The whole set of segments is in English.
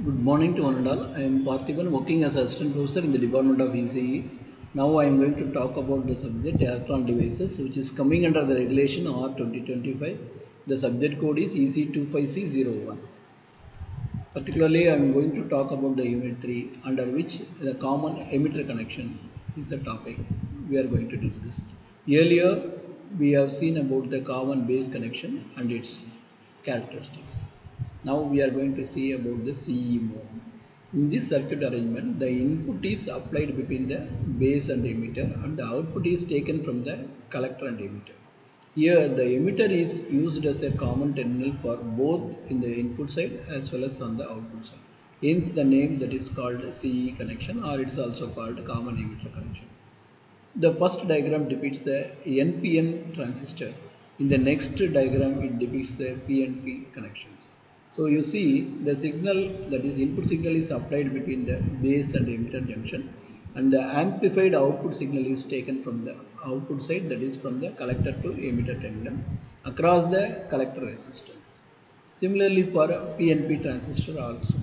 Good morning to one and all. I am Parthiban working as assistant professor in the Department of ECE. Now I am going to talk about the subject electron devices which is coming under the regulation R 2025. The subject code is EC25C01. Particularly I am going to talk about the unit 3 under which the common emitter connection is the topic we are going to discuss. Earlier we have seen about the common base connection and its characteristics. Now we are going to see about the CE mode. In this circuit arrangement, the input is applied between the base and the emitter and the output is taken from the collector and emitter. Here the emitter is used as a common terminal for both in the input side as well as on the output side. Hence the name that is called CE connection, or it is also called common emitter connection. The first diagram depicts the NPN transistor. In the next diagram, it depicts the PNP connections. So you see the signal, that is input signal, is applied between the base and emitter junction, and the amplified output signal is taken from the output side, that is from the collector to emitter terminal across the collector resistance. Similarly for PNP transistor also.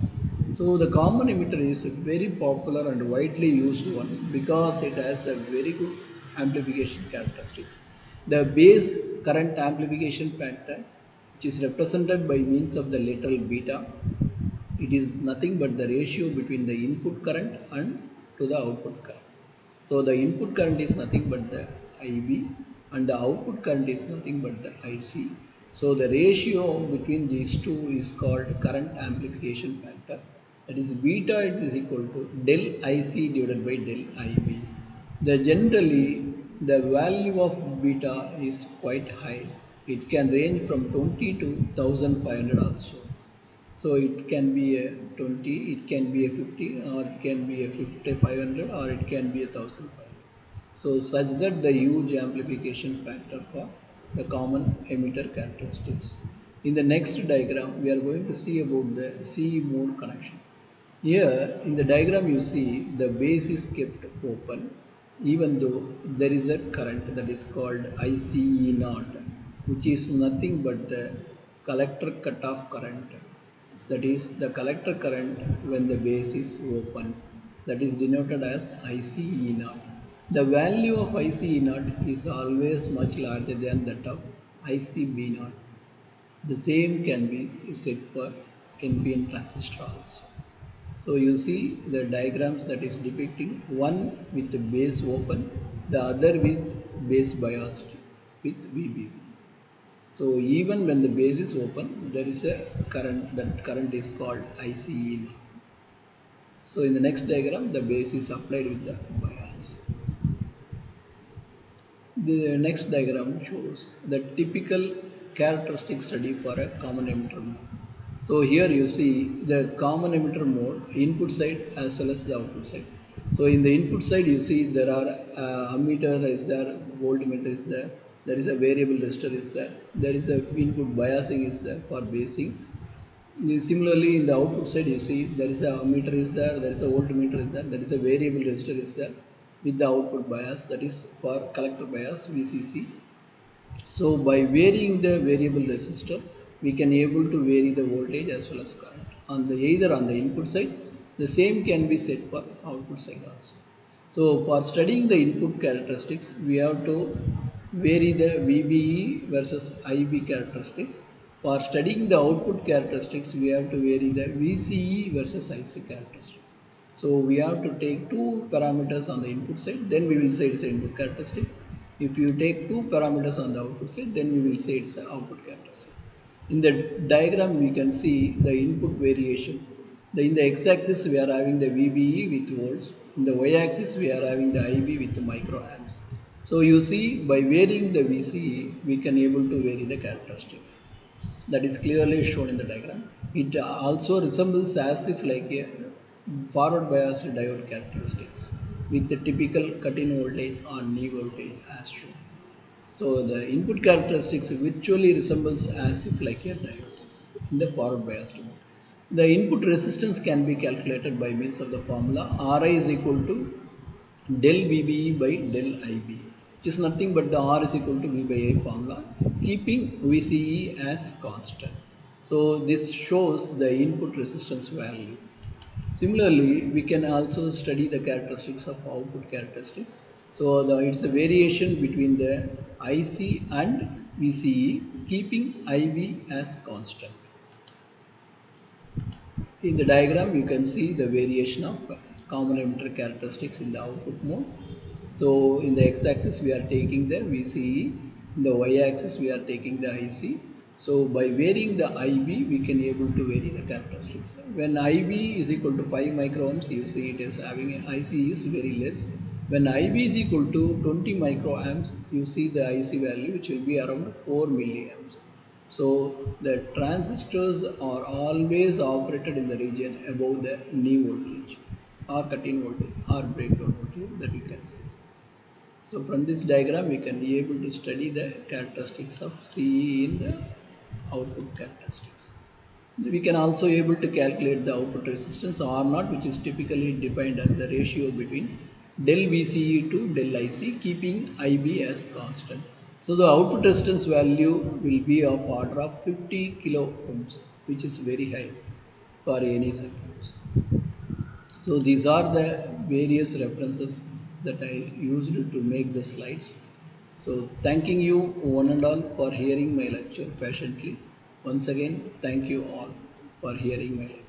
So the common emitter is a very popular and widely used one because it has the very good amplification characteristics. The base current amplification factor, which is represented by means of the literal beta, it is nothing but the ratio between the input current and to the output current. So the input current is nothing but the IB and the output current is nothing but the IC. So the ratio between these two is called current amplification factor. That is beta, it is equal to del IC divided by del IB. Generally the value of beta is quite high. It can range from 20 to 1500 also. So it can be a 20, it can be a 50, or it can be a 5500, or it can be a 1500. So such that the huge amplification factor for the common emitter characteristics. In the next diagram, we are going to see about the CE mode connection. Here in the diagram you see the base is kept open even though there is a current that is called ICE naught, which is nothing but the collector cutoff current, that is the collector current when the base is open, that is denoted as ICE naught. The value of ICE naught is always much larger than that of ICB naught. The same can be said for NPN transistor also. So you see the diagrams that is depicting one with the base open, the other with base biased with VBB. So even when the base is open, there is a current, that current is called ICE. So in the next diagram, the base is applied with the bias. The next diagram shows the typical characteristic study for a common emitter mode. So here you see the common emitter mode, input side as well as the output side. So in the input side you see there are ammeter is there, voltmeter is there is a variable resistor is there is a input biasing is there for basing. Similarly, in the output side, you see there is a ammeter is there is a voltmeter is there is a variable resistor is there with the output bias, that is for collector bias VCC. So by varying the variable resistor, we can able to vary the voltage as well as current. On the either on the input side, the same can be set for output side also. So for studying the input characteristics, we have to vary the VBE versus IB characteristics. For studying the output characteristics, we have to vary the VCE versus IC characteristics. So we have to take two parameters on the input side, then we will say it's input characteristic. If you take two parameters on the output side, then we will say it's an output characteristic. In the diagram, we can see the input variation. In the x-axis, we are having the VBE with volts. In the y-axis, we are having the IB with the microamps. So you see, by varying the VCE, we can able to vary the characteristics. That is clearly shown in the diagram. It also resembles as if like a forward biased diode characteristics with the typical cut-in voltage or knee voltage as shown. So the input characteristics virtually resembles as if like a diode in the forward biased mode. The input resistance can be calculated by means of the formula Ri is equal to del VBE by del IB. It is nothing but the R is equal to V by I formula, keeping VCE as constant. So this shows the input resistance value. Similarly, we can also study the characteristics of output characteristics. So it's a variation between the IC and VCE, keeping IV as constant. In the diagram, you can see the variation of common emitter characteristics in the output mode. So in the x-axis, we are taking the VCE. In the y-axis, we are taking the IC. So by varying the IB, we can able to vary the characteristics. When IB is equal to 5 microohms, you see it is having an IC is very less. When IB is equal to 20 microamps, you see the IC value which will be around 4 milliamps. So the transistors are always operated in the region above the knee voltage or cut-in voltage or breakdown voltage that we can see. So from this diagram we can be able to study the characteristics of CE in the output characteristics. We can also able to calculate the output resistance R naught, which is typically defined as the ratio between del VCE to del IC, keeping IB as constant. So the output resistance value will be of order of 50 kilo ohms, which is very high for any circuits. So these are the various references that I used to make the slides. So thanking you one and all for hearing my lecture patiently. Once again, thank you all for hearing my lecture.